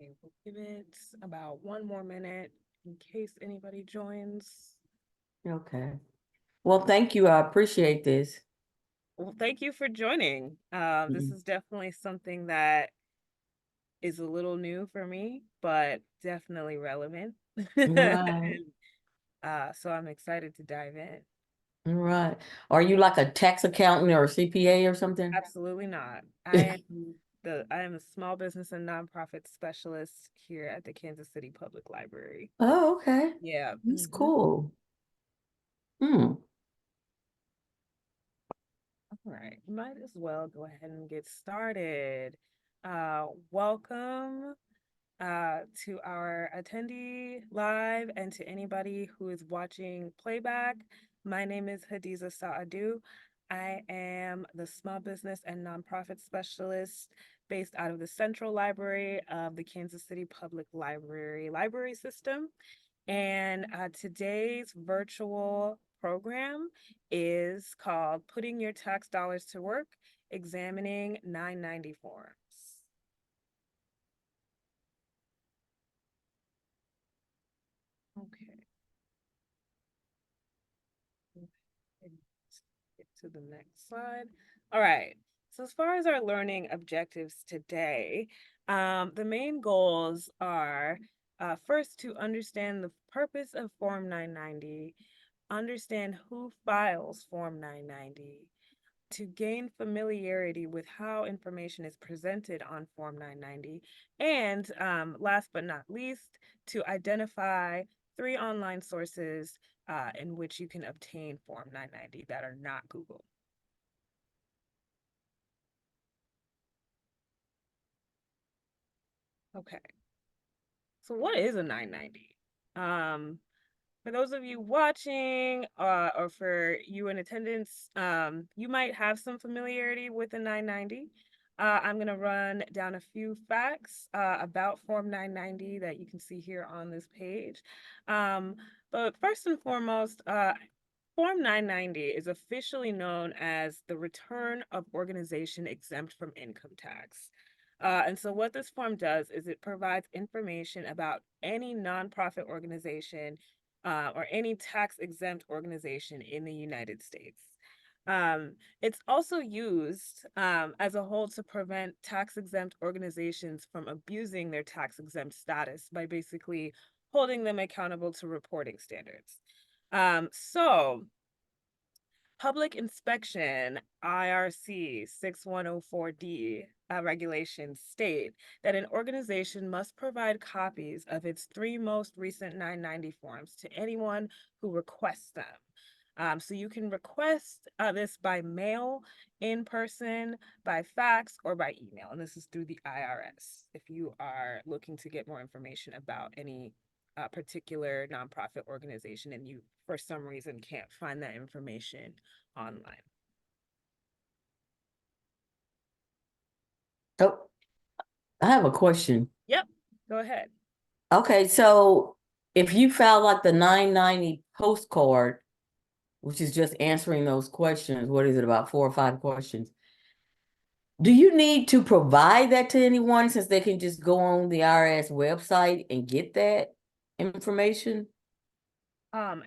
Okay, we'll give it about one more minute in case anybody joins. Okay. Well, thank you. I appreciate this. Well, thank you for joining. This is definitely something that is a little new for me, but definitely relevant. Right. And so I'm excited to dive in. Right. Are you like a tax accountant or a CPA or something? Absolutely not. I am a small business and nonprofit specialist here at the Kansas City Public Library. Oh, okay. Yeah. That's cool. Hmm. All right, might as well go ahead and get started. Welcome to our attendee live and to anybody who is watching playback. My name is Hadiza Saadu. I am the small business and nonprofit specialist based out of the Central Library of the Kansas City Public Library System. And today's virtual program is called Putting Your Tax Dollars to Work, Examining 990 Forms. Okay. Get to the next slide. All right. So as far as our learning objectives today, the main goals are first to understand the purpose of Form 990, understand who files Form 990, to gain familiarity with how information is presented on Form 990, and last but not least, to identify 3 online sources in which you can obtain Form 990 that are not Google. Okay, so what is a 990? For those of you watching or for you in attendance, you might have some familiarity with the 990. I'm going to run down a few facts about Form 990 that you can see here on this page. But first and foremost, Form 990 is officially known as the Return of Organization Exempt from Income Tax. And so what this form does is it provides information about any nonprofit organization or any tax-exempt organization in the United States. It's also used as a whole to prevent tax-exempt organizations from abusing their tax-exempt status by basically holding them accountable to reporting standards. So Public inspection IRC 6104D regulations state that an organization must provide copies of its 3 most recent 990 forms to anyone who requests them. So you can request this by mail, in person, by fax, or by email. And this is through the IRS if you are looking to get more information about any particular nonprofit organization and you, for some reason, can't find that information online. Oh, I have a question. Yep, go ahead. Okay, so if you file like the 990 postcard, which is just answering those questions, what is it, about 4 or 5 questions? Do you need to provide that to anyone since they can just go on the IRS website and get that information?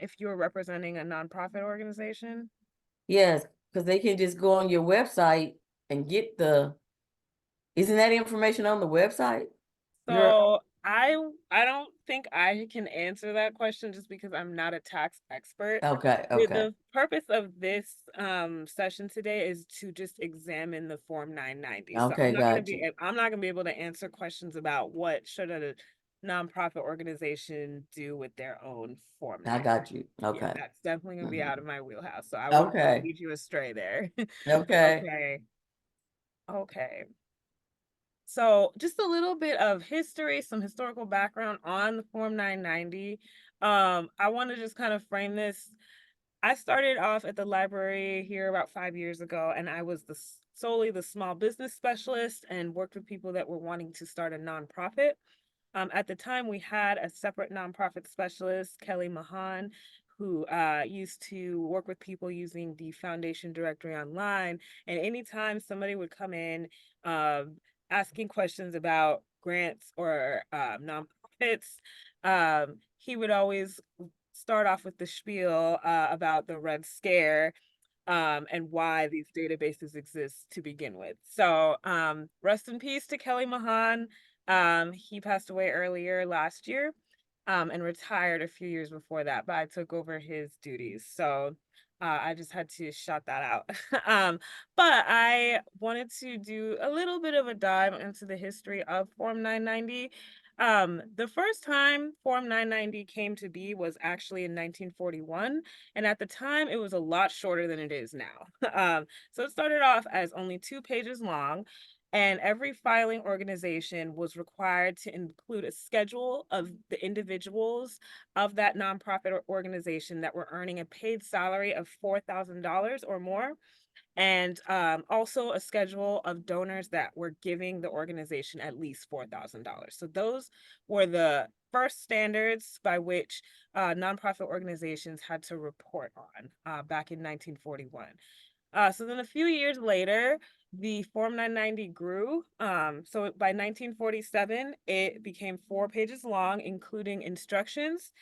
If you're representing a nonprofit organization, Yes, because they can just go on your website and get isn't that information on the website? Your, so I don't think I can answer that question just because I'm not a tax expert. okay, The, okay, the purpose of this session today is to just examine the Form 990. So okay, got you. I'm not gonna be able to answer questions about what should a nonprofit organization do with their own Form I 990. got you. Yeah, Okay. that's definitely gonna be Mhm. out of my wheelhouse. So I wouldn't want to Okay, lead you astray there. okay. Okay. Okay. So just a little bit of history, some historical background on the Form 990. I want to just kind of frame this. I started off at the library here about 5 years ago, and I was solely the small business specialist and worked with people that were wanting to start a nonprofit. At the time, we had a separate nonprofit specialist, Kelly Mahan, who used to work with people using the foundation directory online. And anytime somebody would come in asking questions about grants or nonprofits, he would always start off with the spiel about the Red Scare and why these databases exist to begin with. So, rest in peace to Kelly Mahan. He passed away earlier last year, and retired a few years before that, but I took over his duties. So, I just had to shout that out. But I wanted to do a little bit of a dive into the history of Form 990. The first time Form 990 came to be was actually in 1941. And at the time, it was a lot shorter than it is now. So it started off as only 2 pages long, and every filing organization was required to include a schedule of the individuals of that nonprofit or organization that were earning a paid salary of $4,000 or more, and also a schedule of donors that were giving the organization at least $4,000. So those were the first standards by which nonprofit organizations had to report on back in 1941. So then a few years later, the Form 990 grew. So by 1947, it became 4 pages long, including instructions.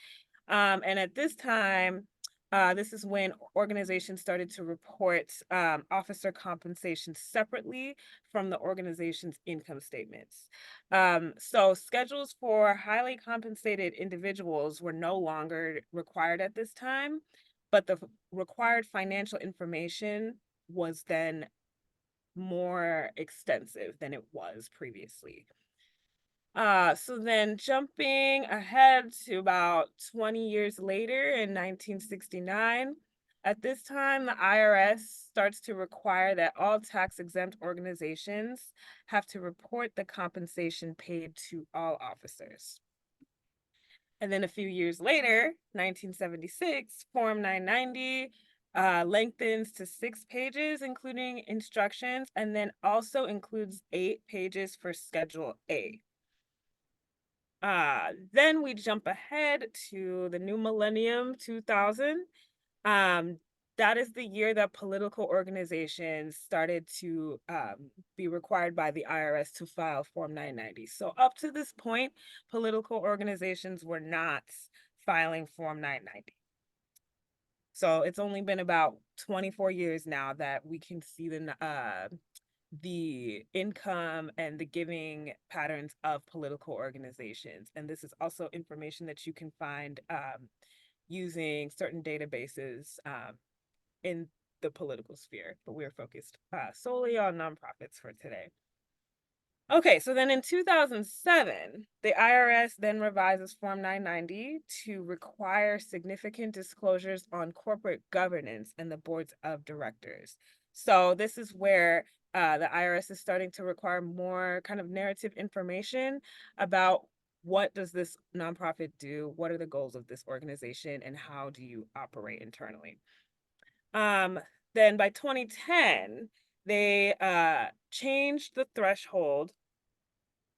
And at this time, this is when organizations started to report officer compensation separately from the organization's income statements. So schedules for highly compensated individuals were no longer required at this time, but the required financial information was then more extensive than it was previously. So then jumping ahead to about 20 years later in 1969, at this time, the IRS starts to require that all tax exempt organizations have to report the compensation paid to all officers. And then a few years later, 1976, Form 990 lengthens to 6 pages, including instructions, and then also includes 8 pages for Schedule A. Then we jump ahead to the new millennium, 2000. Um, that is the year that political organizations started to be required by the IRS to file Form 990. So up to this point, political organizations were not filing Form 990. So it's only been about 24 years now that we can see the income and the giving patterns of political organizations. And this is also information that you can find using certain databases in the political sphere, but we're focused solely on nonprofits for today. Okay, so then in 2007, the IRS then revises Form 990 to require significant disclosures on corporate governance and the boards of directors. So this is where the IRS is starting to require more kind of narrative information about what does this nonprofit do, what are the goals of this organization, and how do you operate internally. Um, then by 2010, they changed the threshold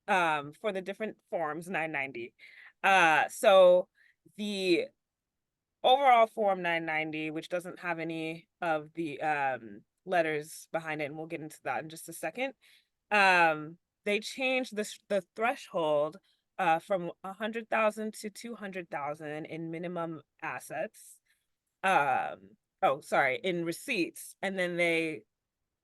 for the different forms 990. So the overall form 990, which doesn't have any of the letters behind it, and we'll get into that in just a second. They changed the threshold from 100,000 to 200,000 in minimum assets. Oh, sorry, in receipts, and then they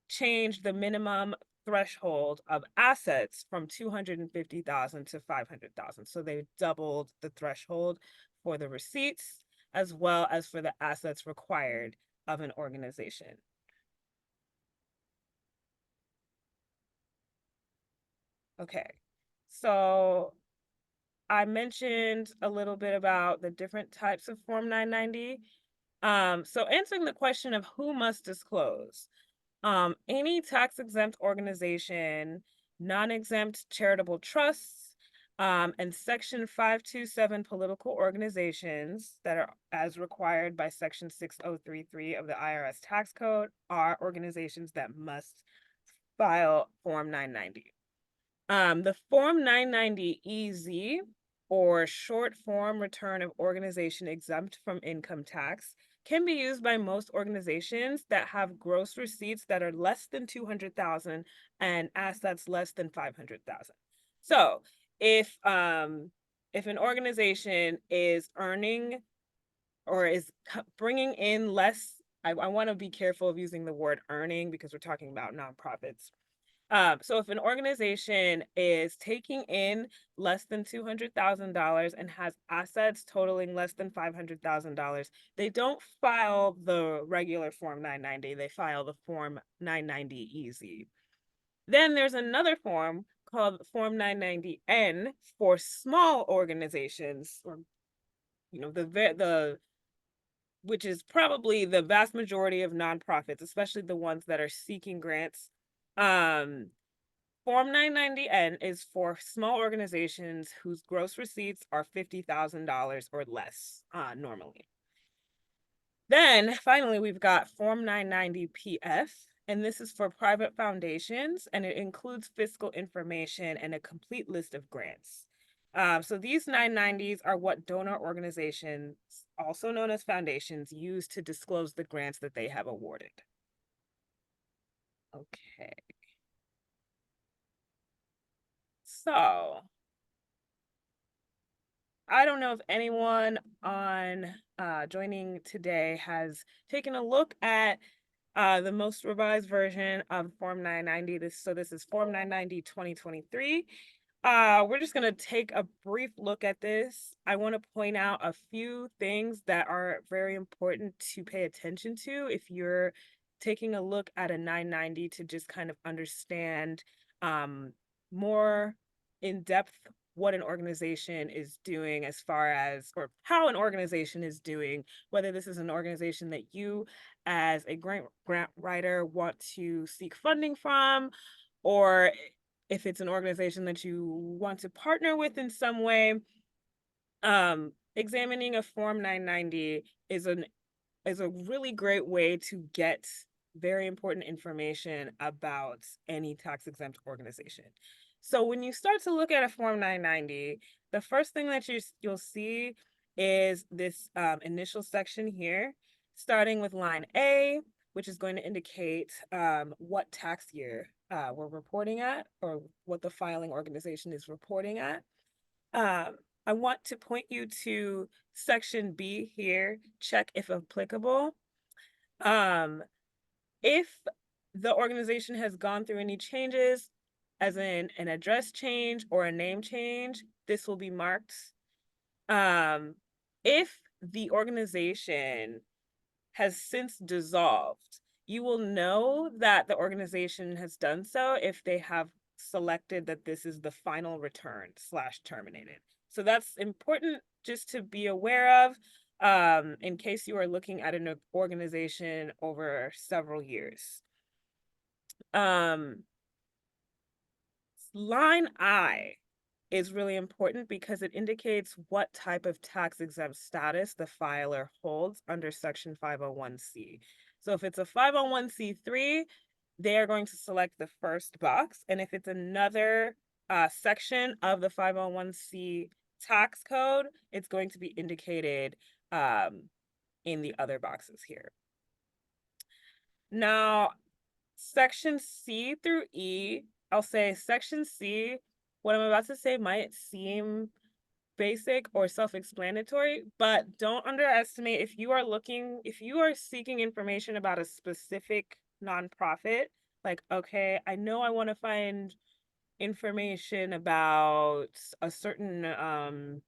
changed the minimum threshold of assets from 250,000 to 500,000. So they doubled the threshold for the receipts as well as for the assets required of an organization. Okay, so I mentioned a little bit about the different types of Form 990. So answering the question of who must disclose, any tax-exempt organization, non-exempt charitable trusts, and Section 527 political organizations that are as required by Section 6033 of the IRS tax code are organizations that must file Form 990. The Form 990 EZ, or short form return of organization exempt from income tax, can be used by most organizations that have gross receipts that are less than 200,000 and assets less than 500,000. So if an organization is earning or is bringing in less, I want to be careful of using the word earning because we're talking about nonprofits. So if an organization is taking in less than $200,000 and has assets totaling less than $500,000, they don't file the regular Form 990. They file the Form 990 Easy. Then there's another form called Form 990N for small organizations, or the which is probably the vast majority of nonprofits, especially the ones that are seeking grants. Um, Form 990N is for small organizations whose gross receipts are $50,000 or less, normally. Then finally, we've got Form 990PF, and this is for private foundations, and it includes fiscal information and a complete list of grants. So these 990s are what donor organizations, also known as foundations, use to disclose the grants that they have awarded. Okay. So I don't know if anyone on joining today has taken a look at the most revised version of Form 990. This is Form 990 2023. We're just gonna take a brief look at this. I want to point out a few things that are very important to pay attention to if you're taking a look at a 990 to just kind of understand more in depth what an organization is doing as far as, or how an organization is doing, whether this is an organization that you as a grant writer want to seek funding from, or if it's an organization that you want to partner with in some way. Examining a Form 990 is a really great way to get very important information about any tax exempt organization. So when you start to look at a Form 990, the first thing that you'll see is this initial section here, starting with line A, which is going to indicate what tax year we're reporting at, or what the filing organization is reporting at. I want to point you to section B here, check if applicable. Um, if the organization has gone through any changes, as in an address change or a name change, this will be marked. If the organization has since dissolved, you will know that the organization has done so if they have selected that this is the final return / terminated. So that's important just to be aware of in case you are looking at an organization over several years. Line I is really important because it indicates what type of tax exempt status the filer holds under Section 501c. So if it's a 501c3, they are going to select the first box. And if it's another section of the 501c tax code, it's going to be indicated in the other boxes here. Now, Section C through E, I'll say Section C, what I'm about to say might seem basic or self-explanatory, but don't underestimate if you are seeking information about a specific nonprofit, like, okay, I know I want to find information about a certain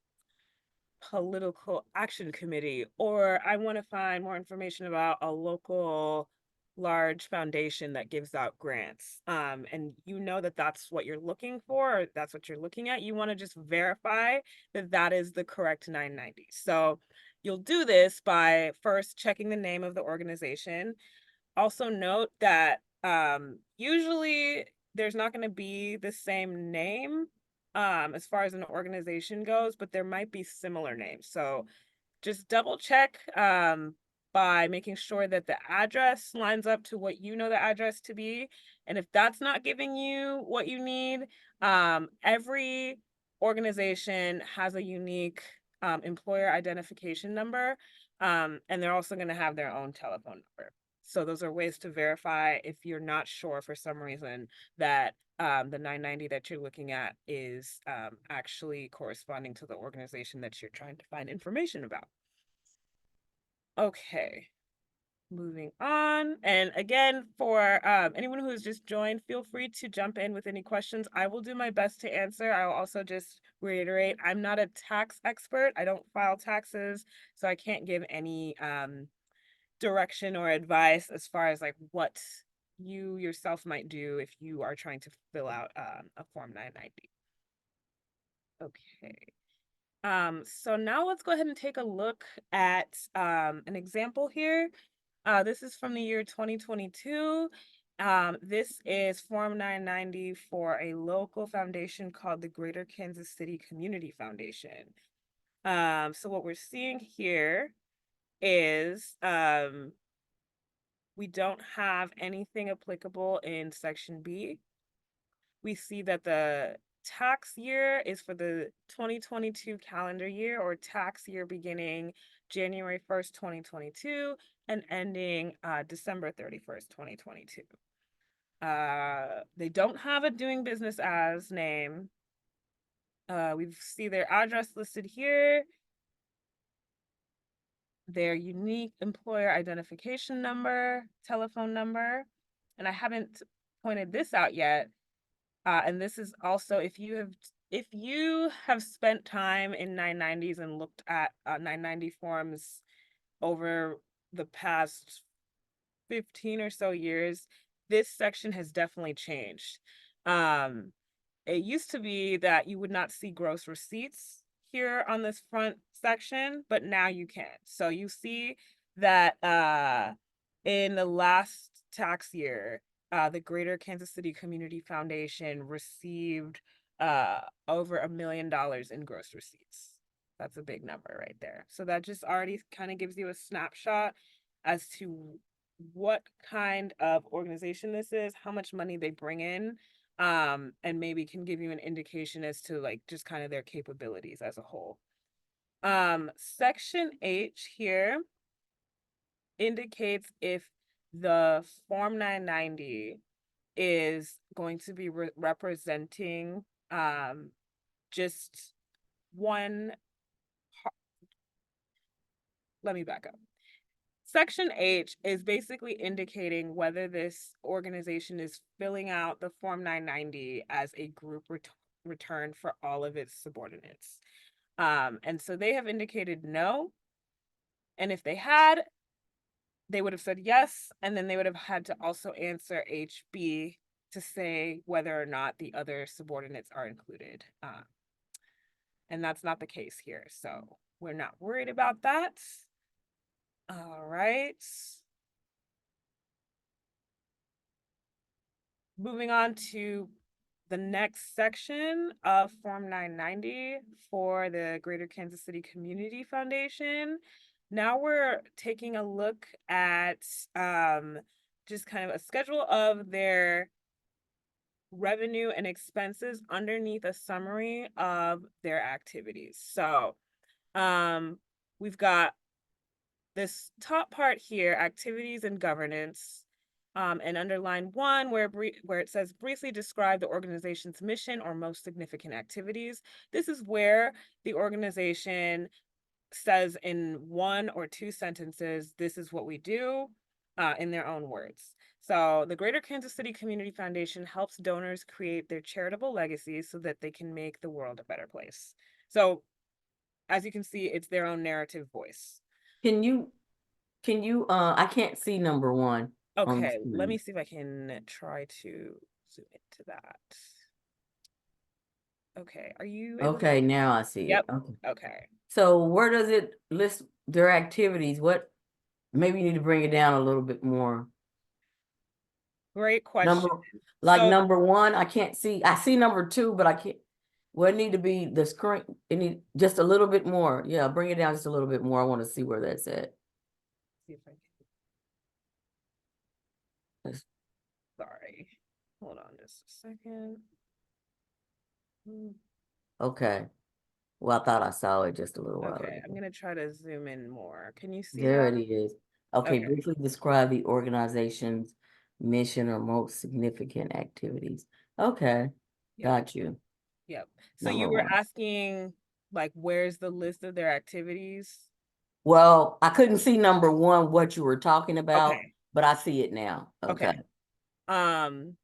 political action committee, or I want to find more information about a local large foundation that gives out grants, and you know that that's what you're looking for, or that's what you're looking at, you want to just verify that that is the correct 990. So you'll do this by first checking the name of the organization. Also note that usually there's not going to be the same name as far as an organization goes, but there might be similar names. So just double check by making sure that the address lines up to what you know the address to be. And if that's not giving you what you need, every organization has a unique employer identification number, and they're also going to have their own telephone number. So those are ways to verify if you're not sure for some reason that the 990 that you're looking at is actually corresponding to the organization that you're trying to find information about. Okay, moving on. And again, for anyone who has just joined, feel free to jump in with any questions. I will do my best to answer. I'll also just reiterate, I'm not a tax expert. I don't file taxes, so I can't give any direction or advice as far as like what you yourself might do if you are trying to fill out a Form 990. Okay. So now let's go ahead and take a look at an example here. This is from the year 2022. This is Form 990 for a local foundation called the Greater Kansas City Community Foundation. So what we're seeing here is we don't have anything applicable in Section B. We see that the tax year is for the 2022 calendar year, or tax year beginning January 1st, 2022 and ending December 31st, 2022. They don't have a doing business as name. We see their address listed here, their unique employer identification number, telephone number, and I haven't pointed this out yet. And this is also if you have spent time in 990s and looked at 990 forms over the past 15 or so years, this section has definitely changed. Um, it used to be that you would not see gross receipts here on this front section, but now you can. So you see that in the last tax year, the Greater Kansas City Community Foundation received over $1 million in gross receipts. That's a big number right there. So that just already kind of gives you a snapshot as to what kind of organization this is, how much money they bring in, and maybe can give you an indication as to like just kind of their capabilities as a whole. Section H here indicates if the Form 990 is going to be representing just one. Let me back up. Section H is basically indicating whether this organization is filling out the Form 990 as a group return for all of its subordinates. And so they have indicated no. And if they had, they would have said yes. And then they would have had to also answer HB to say whether or not the other subordinates are included. And that's not the case here. So we're not worried about that. All right. Moving on to the next section of Form 990 for the Greater Kansas City Community Foundation. Now we're taking a look at just kind of a schedule of their revenue and expenses underneath a summary of their activities. So we've got this top part here, activities and governance, and underline 1, where it says briefly describe the organization's mission or most significant activities. This is where the organization says in 1 or 2 sentences, this is what we do, in their own words. So the Greater Kansas City Community Foundation helps donors create their charitable legacies so that they can make the world a better place. So as you can see, it's their own narrative voice. Can you, I can't see number 1 on the Okay, let me screen. see if I can try to zoom into that. Okay, are you able to? Okay, now I see it. Yep. Okay. Okay. So where does it list their activities? What, maybe you need to bring it down a little bit more. Great question. Number, like So, number 1, I can't see. I see number 2, but I can't. Well, it need to be the screen. It need just a little bit more. Yeah, bring it down just a little bit more. I want to see where that's at. see if I can, That's- sorry. Hold on just a second. Mm, Okay. Well, I thought I saw it just a little while Okay, I'm ago. gonna try to zoom in more. Can you see There that? it is. Okay, Okay. briefly describe the organization's mission or most significant activities. Okay, Yep. got you. Yep. So Number you were one. asking, like, where's the list of their activities? Well, I couldn't see number one what you were talking about, Okay. but I see it now. Okay. Okay. Um,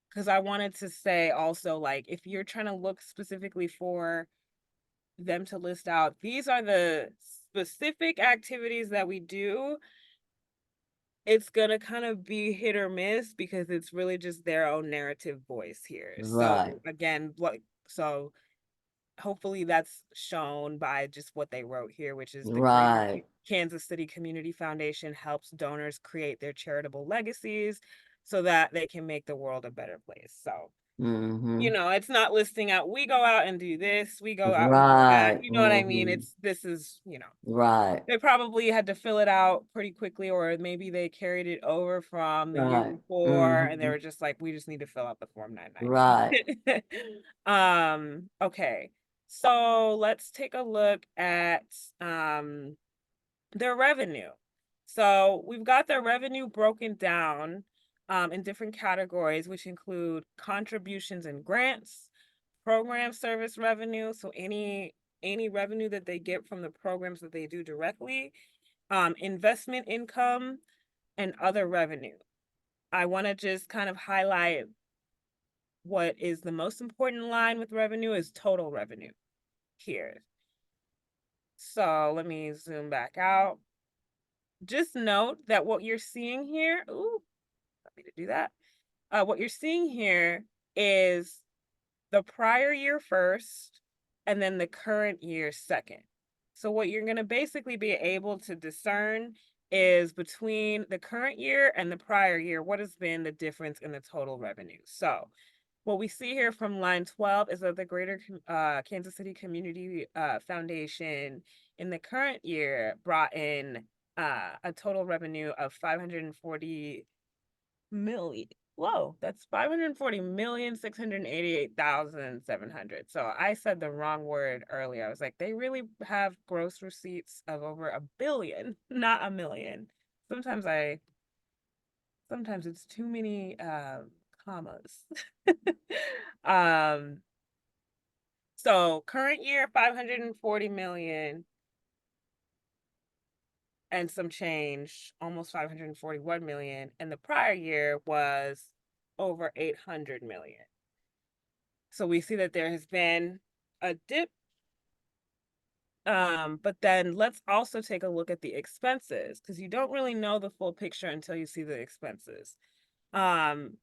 because I wanted to say also, like, if you're trying to look specifically for them to list out, these are the specific activities that we do. It's gonna kind of be hit or miss because it's really just their own narrative voice here. So Right, again, like, so hopefully that's shown by just what they wrote here, which is the Greater right. Kansas City Community Foundation helps donors create their charitable legacies so that they can make the world a better place. So, Mm-hmm. it's not listing out, we go out and do this, we go out and do that. Right. You know what I mean? Mm-hmm. This is, Right. they probably had to fill it out pretty quickly, or maybe they carried it over from the year Right. before and they Mm-hmm. were just like, we just need to fill out the form Right. 990. Okay. So let's take a look at their revenue. So we've got their revenue broken down in different categories, which include contributions and grants, program service revenue, so any revenue that they get from the programs that they do directly, investment income, and other revenue. I want to just kind of highlight what is the most important line with revenue is total revenue here. So let me zoom back out. Just note that what you're seeing here, ooh, let me to do that. What you're seeing here is the prior year first, and then the current year second. So what you're going to basically be able to discern is between the current year and the prior year, what has been the difference in the total revenue. So what we see here from line 12 is that the Greater Kansas City Community Foundation in the current year brought in a total revenue of 540 million. Whoa, that's 540,688,700. So I said the wrong word earlier. I was like, they really have gross receipts of over a billion, not a million. Sometimes I sometimes it's too many commas. um so current year 540 million and some change, almost 541 million, and the prior year was over 800 million. So we see that there has been a dip. But then let's also take a look at the expenses because you don't really know the full picture until you see the expenses. Um,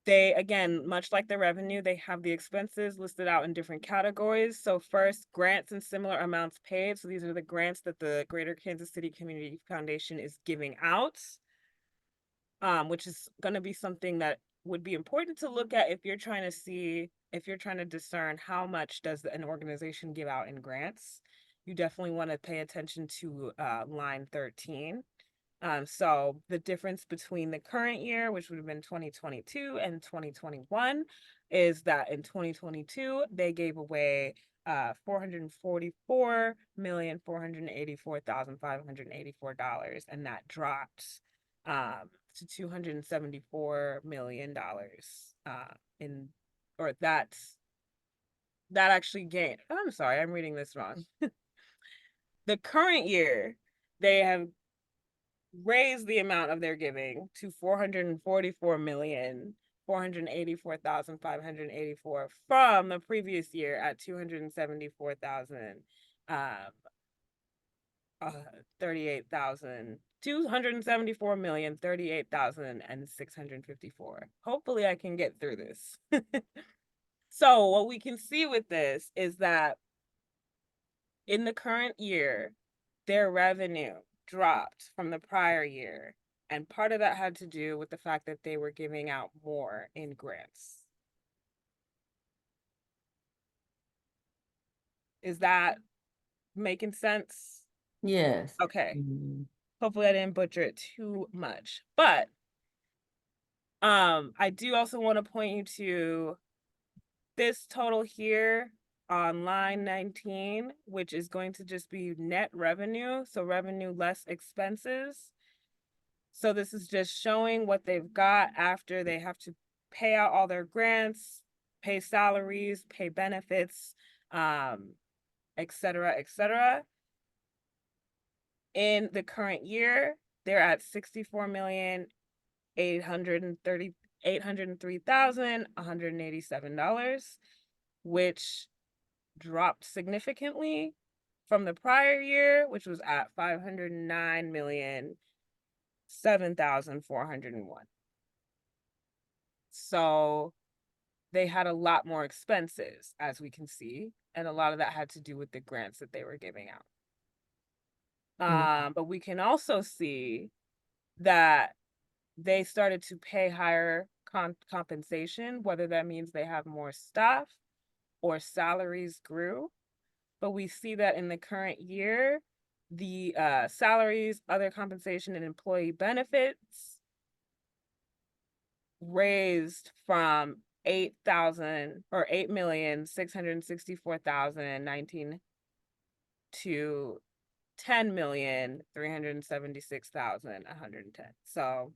they, again, much like the revenue, they have the expenses listed out in different categories. So first, grants and similar amounts paid. So these are the grants that the Greater Kansas City Community Foundation is giving out, which is going to be something that would be important to look at if you're trying to see, if you're trying to discern how much does an organization give out in grants. You definitely want to pay attention to line 13. So the difference between the current year, which would have been 2022, and 2021 is that in 2022, they gave away 444,484,584, and that dropped to $274 million in, or that actually gained. I'm sorry, I'm reading this wrong. The current year, they have raise the amount of their giving to 444,484,584 from the previous year at 274,000 um 38,000 274,038,654. Hopefully I can get through this. So what we can see with this is that in the current year, their revenue dropped from the prior year. And part of that had to do with the fact that they were giving out more in grants. Is that making sense? Yes. Okay. Mhm. Hopefully I didn't butcher it too much. But I do also want to point you to this total here. on line 19, which is going to just be net revenue, so revenue less expenses. So this is just showing what they've got after they have to pay out all their grants, pay salaries, pay benefits, et cetera, et cetera. In the current year, they're at 64,803,187, which dropped significantly from the prior year, which was at 509,007,401. So they had a lot more expenses, as we can see, and a lot of that had to do with the grants that they were giving out. Mm. But we can also see that they started to pay higher compensation, whether that means they have more staff or salaries grew. But we see that in the current year, the salaries, other compensation, and employee benefits raised from 8,000 or 8,664,019 to 10,376,110. So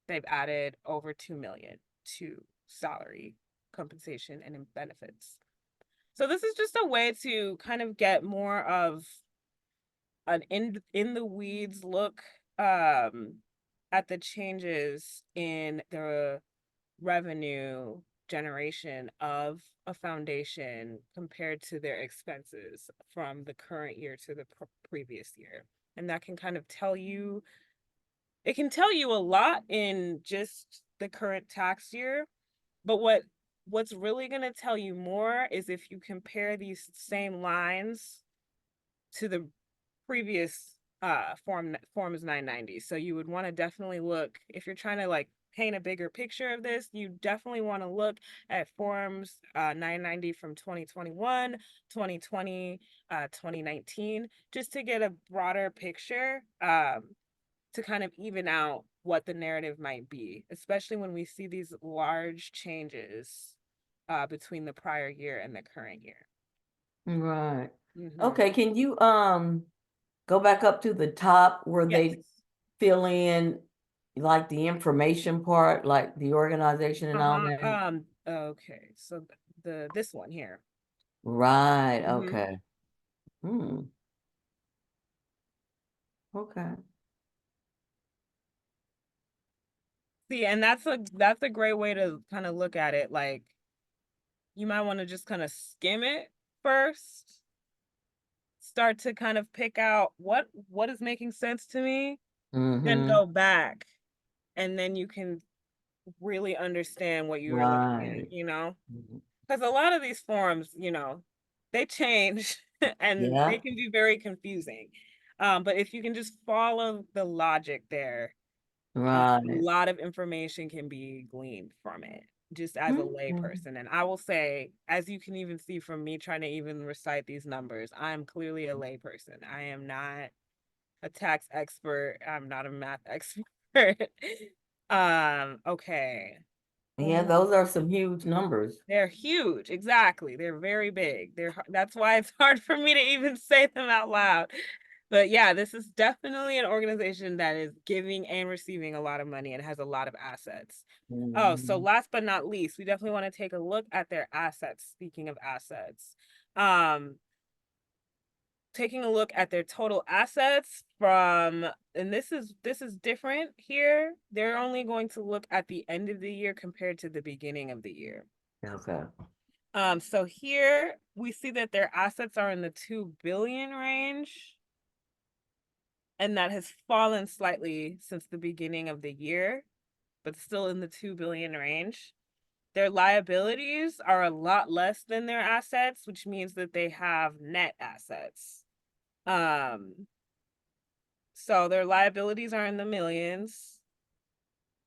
they've added over 2 million to salary, compensation, and benefits. So this is just a way to kind of get more of an in the weeds look at the changes in the revenue generation of a foundation compared to their expenses from the current year to the previous year. And that can kind of tell you, it can tell you a lot in just the current tax year. But what's really going to tell you more is if you compare these same lines to the previous forms 990. So you would want to definitely look, if you're trying to like paint a bigger picture of this, you definitely want to look at forms 990 from 2021, 2020, 2019, just to get a broader picture, to kind of even out what the narrative might be, especially when we see these large changes between the prior year and the current year. Right. Mm-hmm. Okay, can you go back up to the top where Yes. they fill in like the information part, like the organization and all Uh-huh. that? Okay. So the this one here. Right, Mm-hmm. okay. Hmm, okay. See, and that's a great way to kind of look at it. Like you might want to just kind of skim it first, start to kind of pick out what is making sense to me, then Mm-hmm. go back, and then you can really understand what you were looking Right. at, you know? Mhm. Because a lot of these forms, they change and they Yeah, can be very confusing. But if you can just follow the logic there, a right. lot of information can be gleaned from it, just as a lay Okay. person. And I will say, as you can even see from me trying to even recite these numbers, I'm clearly a lay person. I am not a tax expert. I'm not a math expert. Okay. Yeah, those are some huge numbers. They're huge. Exactly. They're very big. That's why it's hard for me to even say them out loud. But yeah, this is definitely an organization that is giving and receiving a lot of money and has a lot of assets. Oh, so Mhm. last but not least, we definitely want to take a look at their assets. Speaking of assets, um, taking a look at their total assets from, and this is different here. They're only going to look at the end of the year compared to the beginning of the year. Okay. So here we see that their assets are in the 2 billion range, and that has fallen slightly since the beginning of the year, but still in the 2 billion range. Their liabilities are a lot less than their assets, which means that they have net assets. Um, so their liabilities are in the millions.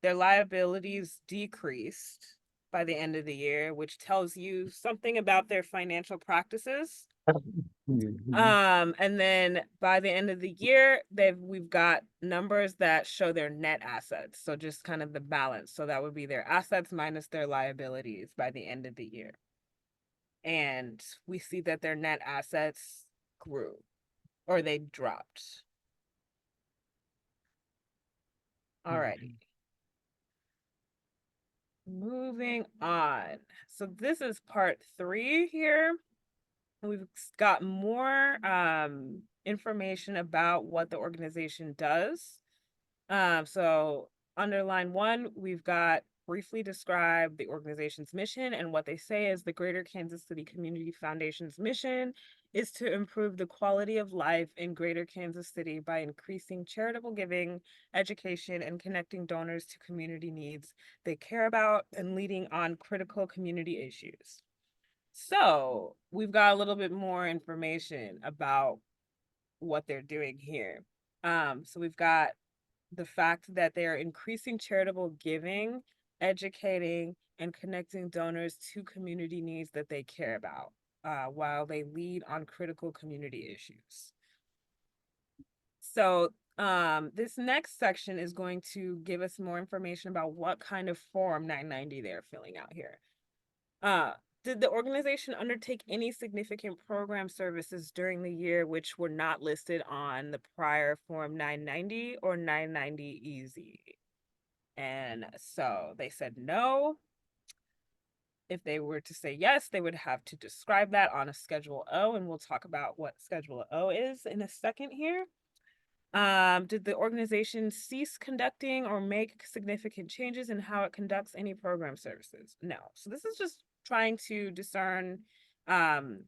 Their liabilities decreased by the end of the year, which tells you something about their financial practices. Mhm. And then by the end of the year, we've got numbers that show their net assets. So just kind of the balance. So that would be their assets minus their liabilities by the end of the year. and we see that their net assets grew or they dropped. Alrighty. Okay. Moving on. So this is part 3 here. We've got more information about what the organization does. So under line 1, we've got briefly describe the organization's mission, and what they say is the Greater Kansas City Community Foundation's mission is to improve the quality of life in Greater Kansas City by increasing charitable giving, education, and connecting donors to community needs they care about and leading on critical community issues. So we've got a little bit more information about what they're doing here. So we've got the fact that they are increasing charitable giving, educating, and connecting donors to community needs that they care about, while they lead on critical community issues. So this next section is going to give us more information about what kind of form 990 they're filling out here. Uh, did the organization undertake any significant program services during the year which were not listed on the prior Form 990 or 990 EZ? And so they said no. If they were to say yes, they would have to describe that on a Schedule O, and we'll talk about what Schedule O is in a second here. Did the organization cease conducting or make significant changes in how it conducts any program services? No. So this is just trying to discern, um,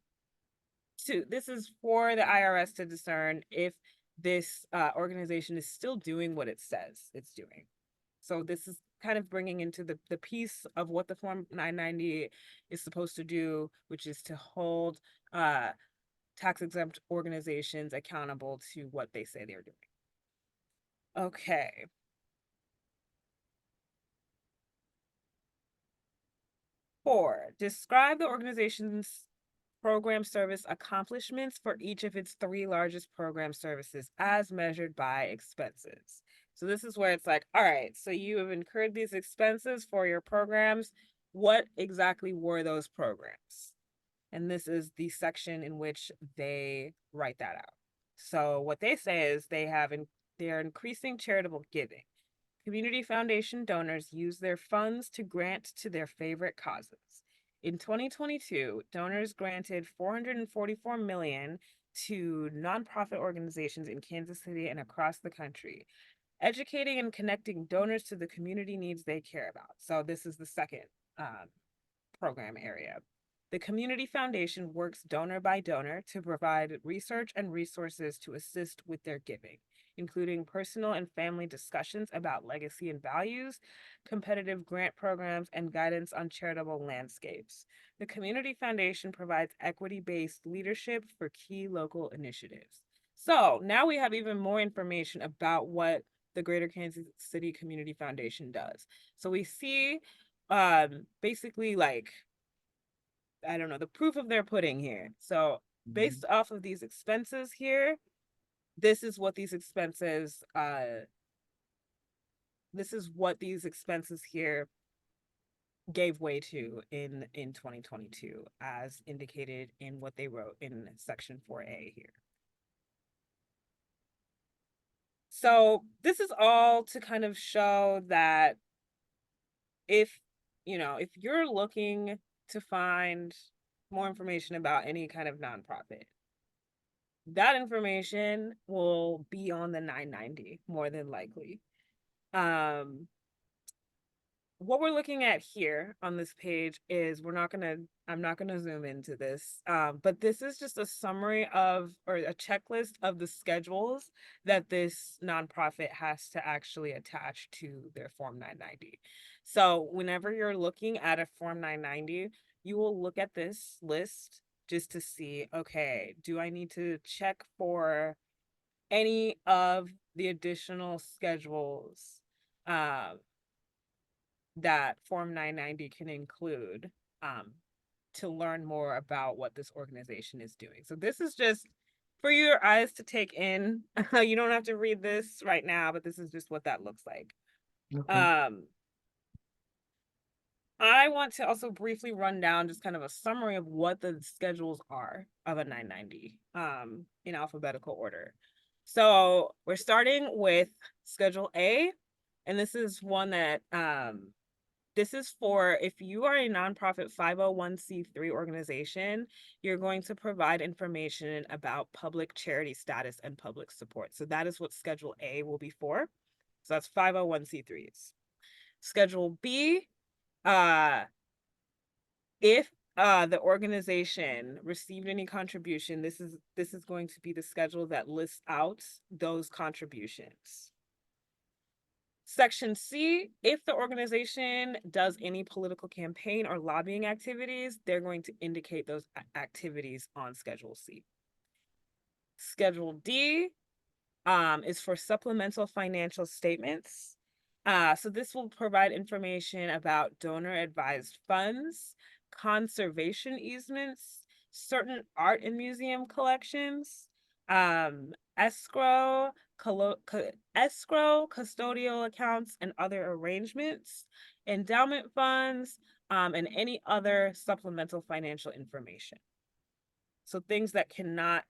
this is for the IRS to discern if this organization is still doing what it says it's doing. So this is kind of bringing into the piece of what the Form 990 is supposed to do, which is to hold tax exempt organizations accountable to what they say they're doing. Okay. 4, describe the organization's program service accomplishments for each of its 3 largest program services as measured by expenses. So this is where it's like, all right, so you have incurred these expenses for your programs. What exactly were those programs? And this is the section in which they write that out. So what they say is they're increasing charitable giving. Community foundation donors use their funds to grant to their favorite causes. In 2022, donors granted $444 million to nonprofit organizations in Kansas City and across the country, educating and connecting donors to the community needs they care about. So this is the second program area. The Community Foundation works donor by donor to provide research and resources to assist with their giving, including personal and family discussions about legacy and values, competitive grant programs, and guidance on charitable landscapes. The Community Foundation provides equity-based leadership for key local initiatives. So now we have even more information about what the Greater Kansas City Community Foundation does. So we see basically like, I don't know, the proof of their pudding here. So based off of these expenses here, this is what these expenses here gave way to in 2022 as indicated in what they wrote in section 4A here. So this is all to kind of show that if if you're looking to find more information about any kind of nonprofit, that information will be on the 990 more than likely. Um, what we're looking at here on this page is I'm not gonna zoom into this, but this is just a summary of, or a checklist of the schedules that this nonprofit has to actually attach to their Form 990. So whenever you're looking at a Form 990, you will look at this list just to see, okay, do I need to check for any of the additional schedules um, that Form 990 can include um, to learn more about what this organization is doing. So this is just for your eyes to take in. You don't have to read this right now, but this is just what that looks like. Okay. Um, I want to also briefly run down just kind of a summary of what the schedules are of a 990 in alphabetical order. So we're starting with Schedule A, and this is one that this is for if you are a nonprofit 501(c)(3) organization, you're going to provide information about public charity status and public support. So that is what Schedule A will be for. So that's 501(c)(3)s. Schedule B, uh, if the organization received any contribution, this is going to be the schedule that lists out those contributions. Section C, if the organization does any political campaign or lobbying activities, they're going to indicate those activities on Schedule C. Schedule D is for supplemental financial statements. So this will provide information about donor advised funds, conservation easements, certain art and museum collections, escrow, escrow, custodial accounts, and other arrangements, endowment funds, and any other supplemental financial information. So things that cannot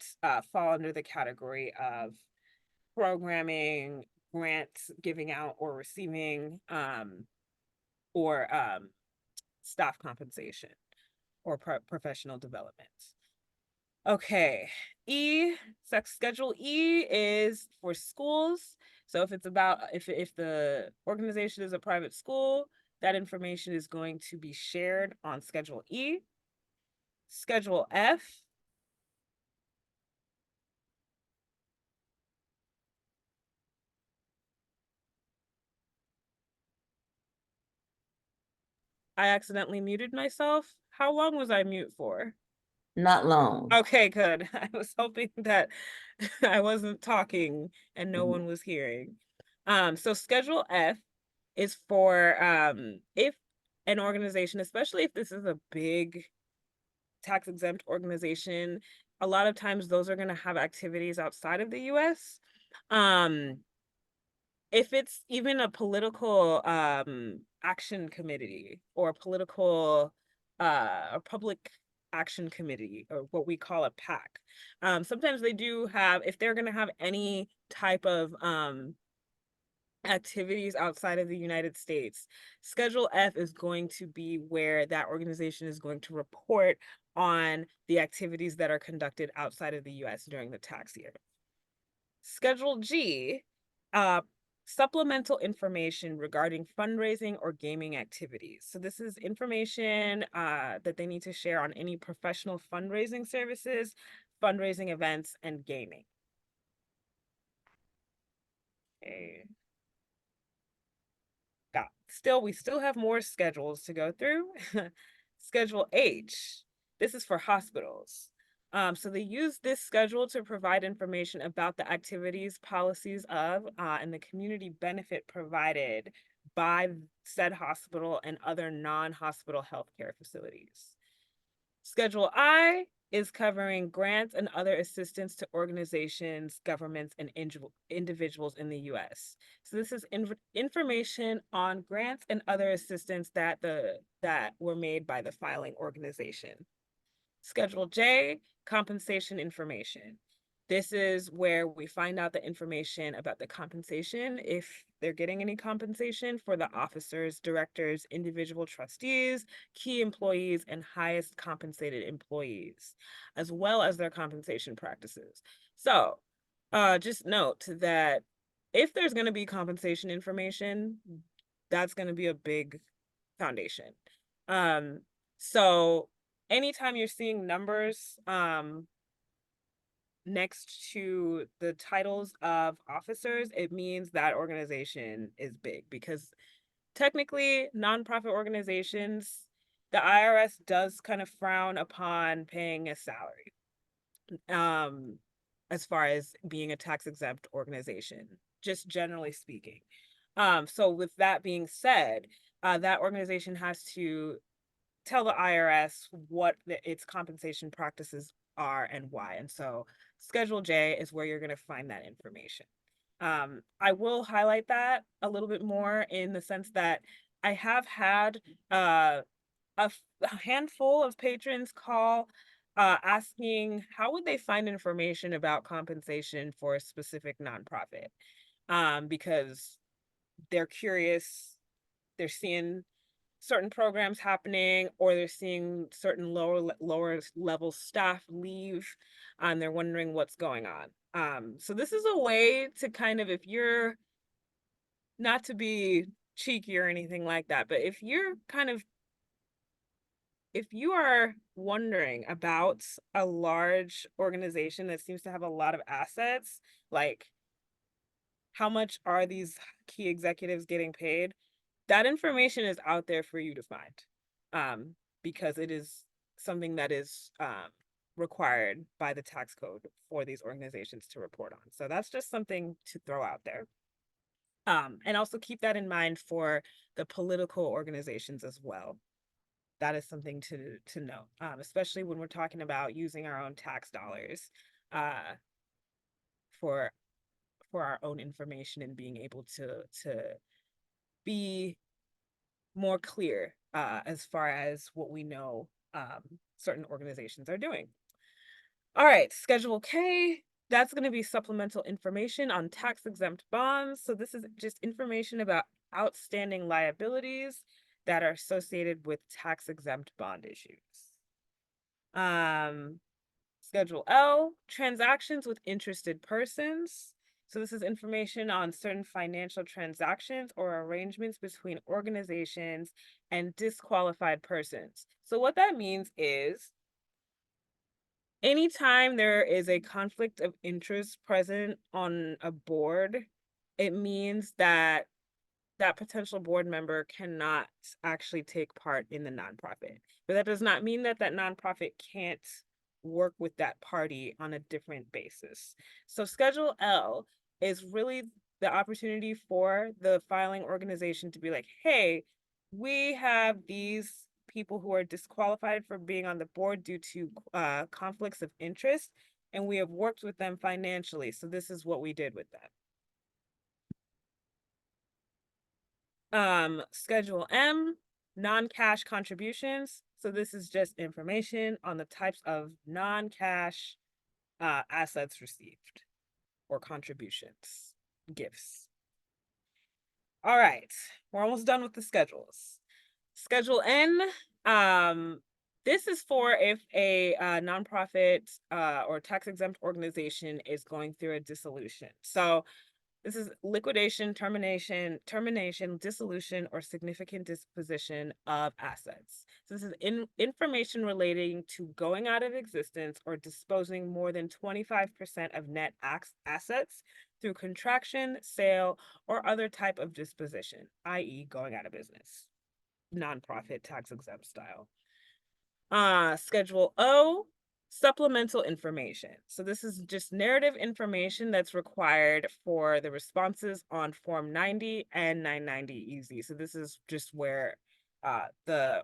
fall under the category of programming, grants giving out or receiving, or staff compensation or professional development. Okay, Schedule E is for schools. So if it's about if the organization is a private school, that information is going to be shared on Schedule E. Schedule F, I accidentally muted myself. How long was I mute for? Not long. Okay, good. I was hoping that I wasn't talking and no Mhm. one was hearing. So Schedule F is for if an organization, especially if this is a big tax exempt organization, a lot of times those are going to have activities outside of the US. Um, if it's even a political action committee or political or public action committee or what we call a PAC, sometimes they do have, if they're going to have any type of activities outside of the United States, Schedule F is going to be where that organization is going to report on the activities that are conducted outside of the US during the tax year. Schedule G, uh, supplemental information regarding fundraising or gaming activities. So this is information that they need to share on any professional fundraising services, fundraising events, and gaming. Okay. We still have more schedules to go through. Schedule H, this is for hospitals. So they use this schedule to provide information about the activities, policies of, and the community benefit provided by said hospital and other non-hospital healthcare facilities. Schedule I is covering grants and other assistance to organizations, governments, and individuals in the US. So this is information on grants and other assistance that were made by the filing organization. Schedule J, compensation information. This is where we find out the information about the compensation, if they're getting any compensation for the officers, directors, individual trustees, key employees, and highest compensated employees, as well as their compensation practices. So just note that if there's going to be compensation information, that's going to be a big foundation. Um, so anytime you're seeing numbers next to the titles of officers, it means that organization is big because technically nonprofit organizations, the IRS does kind of frown upon paying a salary um as far as being a tax exempt organization, just generally speaking. So with that being said, that organization has to tell the IRS what its compensation practices are and why. And so Schedule J is where you're going to find that information. I will highlight that a little bit more in the sense that I have had uh a handful of patrons call asking how would they find information about compensation for a specific nonprofit, because they're curious, they're seeing certain programs happening, or they're seeing certain lower level staff leave, and they're wondering what's going on. So this is a way to kind of, if you're, not to be cheeky or anything like that, but if you're kind of, if you are wondering about a large organization that seems to have a lot of assets, like how much are these key executives getting paid, that information is out there for you to find, because it is something that is required by the tax code for these organizations to report on. So that's just something to throw out there. And also keep that in mind for the political organizations as well. That is something to know, especially when we're talking about using our own tax dollars uh, for our own information and being able to be more clear as far as what we know certain organizations are doing. All right, Schedule K, that's going to be supplemental information on tax exempt bonds. So this is just information about outstanding liabilities that are associated with tax exempt bond issues. Um, Schedule L, transactions with interested persons. So this is information on certain financial transactions or arrangements between organizations and disqualified persons. So what that means is anytime there is a conflict of interest present on a board, it means that that potential board member cannot actually take part in the nonprofit. But that does not mean that that nonprofit can't work with that party on a different basis. So Schedule L is really the opportunity for the filing organization to be like, hey, we have these people who are disqualified for being on the board due to conflicts of interest, and we have worked with them financially. So this is what we did with them. Schedule M, non-cash contributions. So this is just information on the types of non-cash assets received or contributions, gifts. All right, we're almost done with the schedules. Schedule N, um, this is for if a nonprofit or tax exempt organization is going through a dissolution. So this is liquidation, termination, dissolution, or significant disposition of assets. So this is information relating to going out of existence or disposing more than 25% of net assets through contraction, sale, or other type of disposition, i.e. going out of business, nonprofit tax exempt style. Schedule O, supplemental information. So this is just narrative information that's required for the responses on Form 90 and 990 EZ. So this is just where the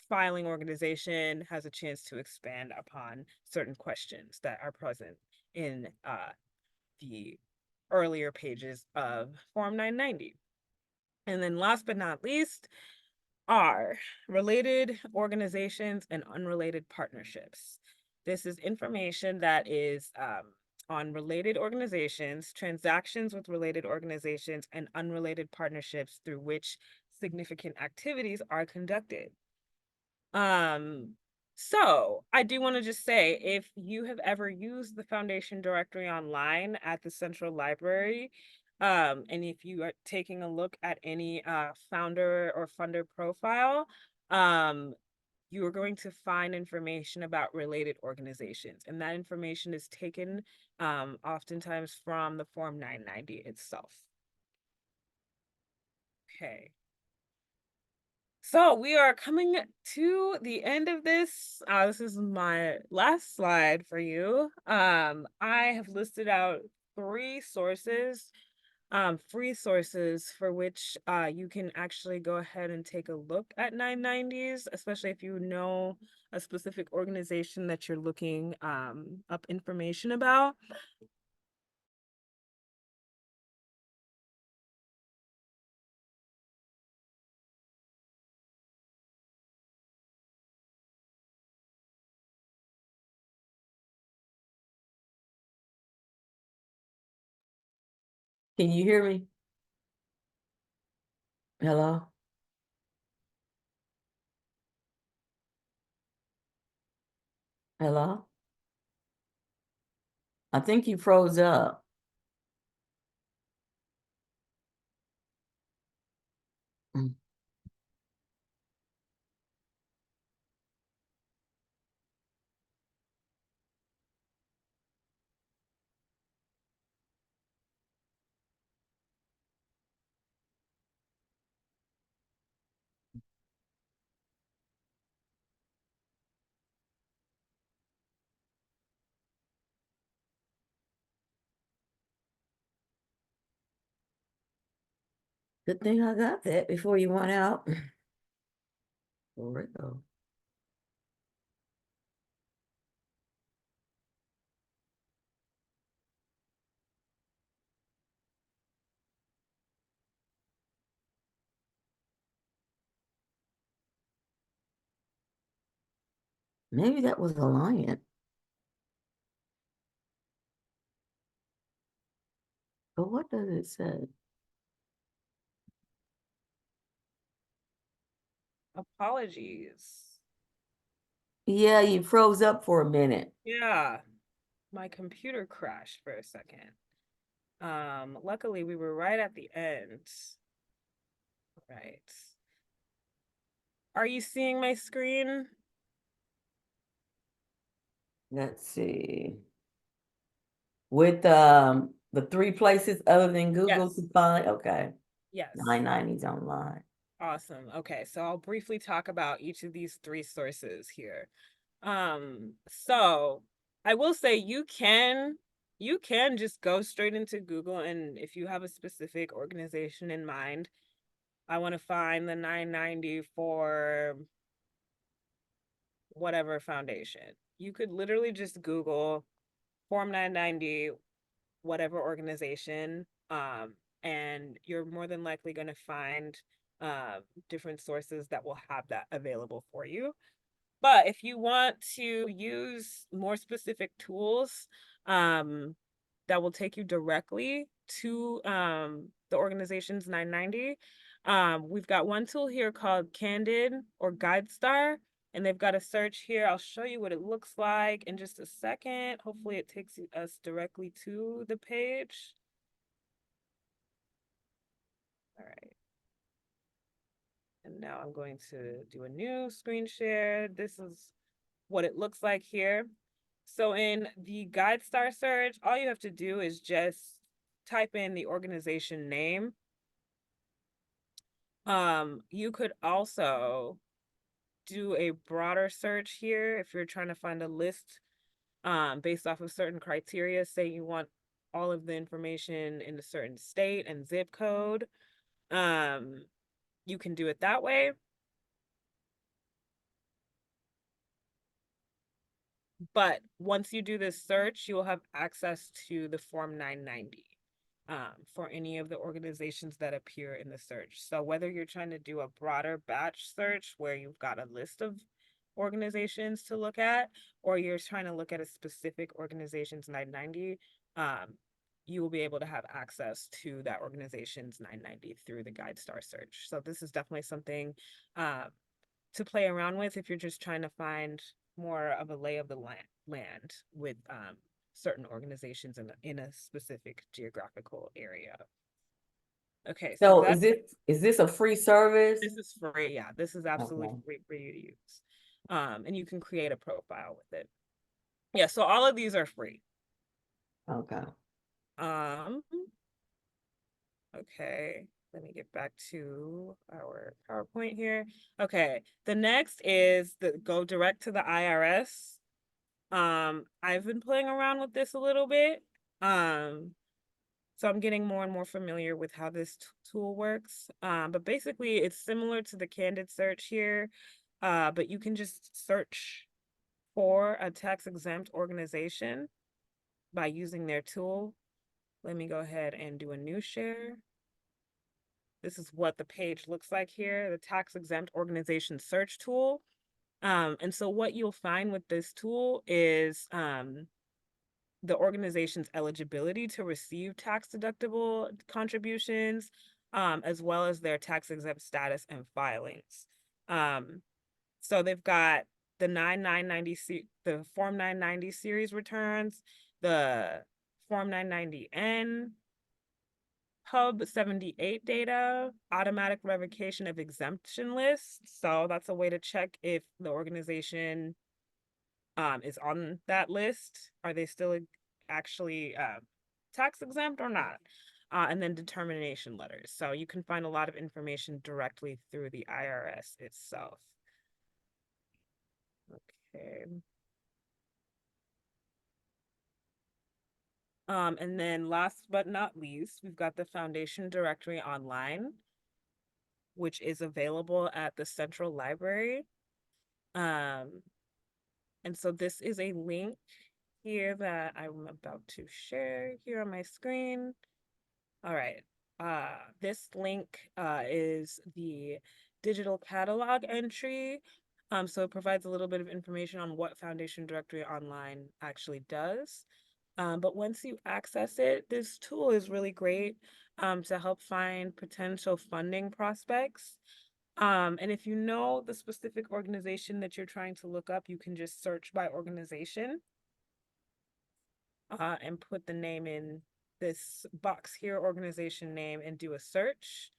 filing organization has a chance to expand upon certain questions that are present in the earlier pages of Form 990. And then last but not least, are related organizations and unrelated partnerships. This is information that is on related organizations, transactions with related organizations, and unrelated partnerships through which significant activities are conducted. Um, so I do want to just say, if you have ever used the foundation directory online at the central library, and if you are taking a look at any founder or funder profile, you are going to find information about related organizations, and that information is taken oftentimes from the Form 990 itself. Okay. So we are coming to the end of this. This is my last slide for you. I have listed out three sources, free sources for which you can actually go ahead and take a look at 990s, especially if you know a specific organization that you're looking up information about. Can you hear me? Hello? Hello? I think you froze up. Mm. Good thing I got that before you went out. For real. Maybe that was a lion. But what does it say? Apologies. Yeah, you froze up for a minute. Yeah, my computer crashed for a second. Luckily we were right at the end. Right. Are you seeing my screen? Let's see. With the three places other than Google Yes. to find, okay. Yes. 990's online. Awesome. Okay, so I'll briefly talk about each of these three sources here. So I will say you can just go straight into Google, and if you have a specific organization in mind, I want to find the 990 for whatever foundation. You could literally just Google Form 990, whatever organization, and you're more than likely going to find different sources that will have that available for you. But if you want to use more specific tools, um, that will take you directly to the organization's 990, we've got one tool here called Candid or GuideStar, and they've got a search here. I'll show you what it looks like in just a second. Hopefully, it takes us directly to the page. All right. And now I'm going to do a new screen share. This is what it looks like here. So in the GuideStar search, all you have to do is just type in the organization name. You could also do a broader search here if you're trying to find a list based off of certain criteria. Say you want all of the information in a certain state and zip code. Um, you can do it that way. But once you do this search, you will have access to the Form 990 for any of the organizations that appear in the search. So whether you're trying to do a broader batch search where you've got a list of organizations to look at, or you're trying to look at a specific organization's 990, you will be able to have access to that organization's 990 through the GuideStar search. So this is definitely something uh, to play around with if you're just trying to find more of a lay of the land with certain organizations in a specific geographical area. Okay, so So that is this a free service? this is free. Yeah, this is absolutely Okay. free for you to use. And you can create a profile with it. Yeah, so all of these are free. Okay. Um, okay, let me get back to our PowerPoint here. Okay, the next is the go direct to the IRS. I've been playing around with this a little bit. Um, so I'm getting more and more familiar with how this tool works. But basically it's similar to the candid search here. But you can just search for a tax exempt organization by using their tool. Let me go ahead and do a new share. This is what the page looks like here, the tax exempt organization search tool. And so what you'll find with this tool is the organization's eligibility to receive tax deductible contributions, as well as their tax exempt status and filings. Um, so they've got the 9990 the Form 990 series returns, the Form 990N, Hub 78 data, automatic revocation of exemption lists. So that's a way to check if the organization is on that list. Are they still actually tax exempt or not? And then determination letters. So you can find a lot of information directly through the IRS itself. Okay. And then last but not least, we've got the foundation directory online, which is available at the Central Library. Um, and so this is a link here that I'm about to share here on my screen. All right. This link is the digital catalog entry. So it provides a little bit of information on what Foundation Directory Online actually does. But once you access it, this tool is really great to help find potential funding prospects. And if you know the specific organization that you're trying to look up, you can just search by organization and put the name in this box here, organization name, and do a search.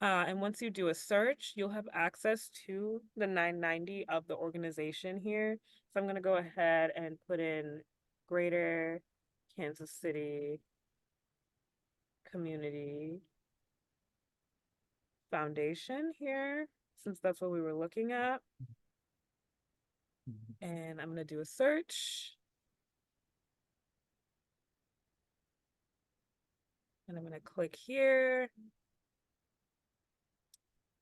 And once you do a search, you'll have access to the 990 of the organization here. So I'm going to go ahead and put in Greater Kansas City Community Foundation here, since that's what we were looking at. And I'm going to do a search. And I'm going to click here.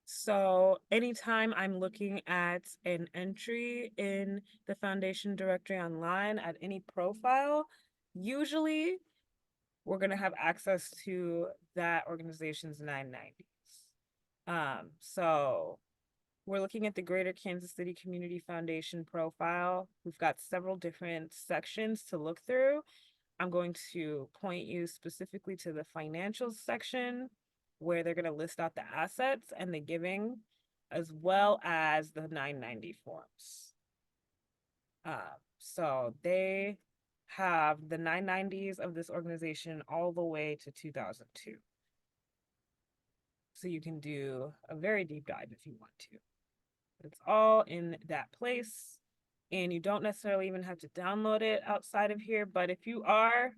So anytime I'm looking at an entry in the Foundation directory online at any profile, usually we're going to have access to that organization's 990s. So we're looking at the Greater Kansas City Community Foundation profile. We've got several different sections to look through. I'm going to point you specifically to the financials section where they're going to list out the assets and the giving, as well as the 990 forms. So they have the 990s of this organization all the way to 2002. So you can do a very deep dive if you want to. But it's all in that place. And you don't necessarily even have to download it outside of here. But if you are,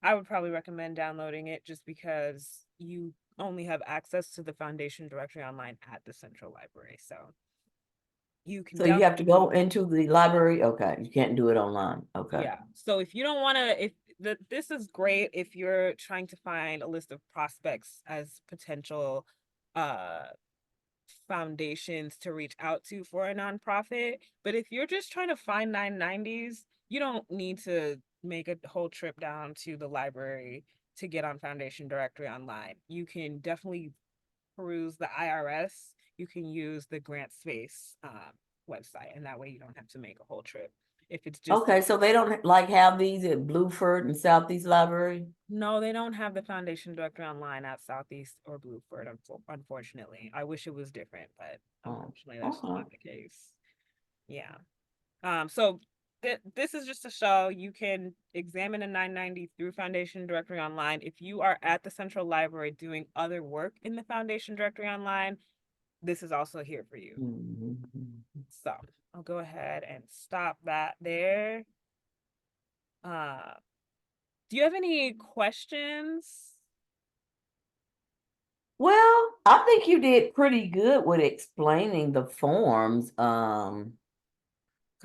I would probably recommend downloading it just because you only have access to the Foundation directory online at the Central Library. So you can So you download. have to go into the library? Okay, you can't do it online. Okay. Yeah. So if you don't want to, if this is great if you're trying to find a list of prospects as potential uh foundations to reach out to for a nonprofit. But if you're just trying to find 990s, you don't need to make a whole trip down to the library to get on Foundation Directory online. You can definitely peruse the IRS. You can use the Grant Space website, and that way you don't have to make a whole trip. If it's just Okay, so they don't like have these at Blueford and Southeast Library? no, they don't have the Foundation Directory online at Southeast or Blueford, unfortunately. I wish it was different, but Oh, unfortunately, that's just okay. not the case. Yeah. So this is just to show you can examine a 990 through Foundation Directory Online. If you are at the Central Library doing other work in the Foundation Directory Online, this is also here for you. So I'll go ahead and stop that there. Uh, do you have any questions? Well, I think you did pretty good with explaining the forms. Because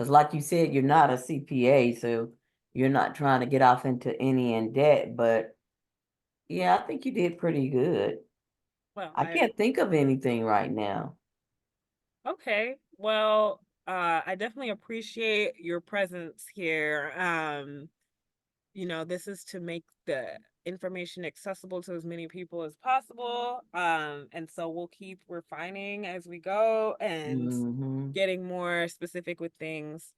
like you said, you're not a CPA, so you're not trying to get off into any in debt. But yeah, I think you did pretty good. Well, I can't think of anything right now. okay. Well, I definitely appreciate your presence here. This is to make the information accessible to as many people as possible. And so we'll keep refining as we go and Hmm. getting more specific with things.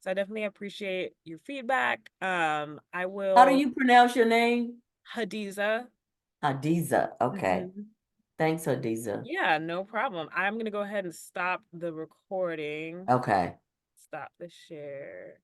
So I definitely appreciate your feedback. I How do will you pronounce your name? Hadiza. Hadiza. Okay. Mhm. Thanks, Hadiza. Yeah, no problem. I'm gonna go ahead and stop the recording. Okay. Stop the share.